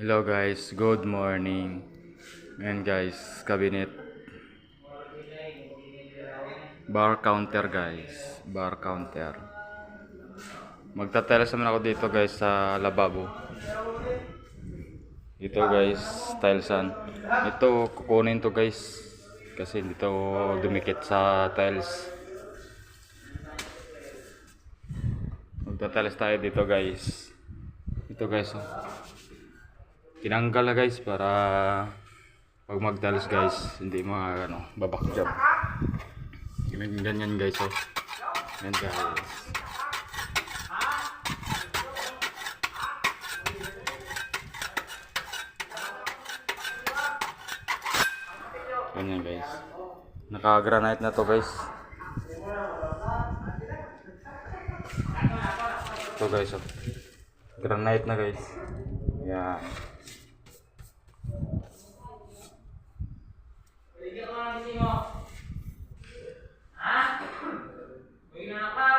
Hello guys, good morning. Ngayon guys, cabinet bar counter guys, bar counter. Magtatiles naman ako dito guys sa lababo. Ito guys, tilesan. Ito kukunin to guys kasi dito dumikit sa tiles. Magtatiles tayo dito guys. Ito guys, oh. Tinanggal na guys para pag magtiles guys, hindi babakjab. Ganyan guys, oh. Yan guys. Ganyan guys. Naka-granite na to guys. Ito guys, oh. Granite na guys. Yan. Ha? Uy na pa.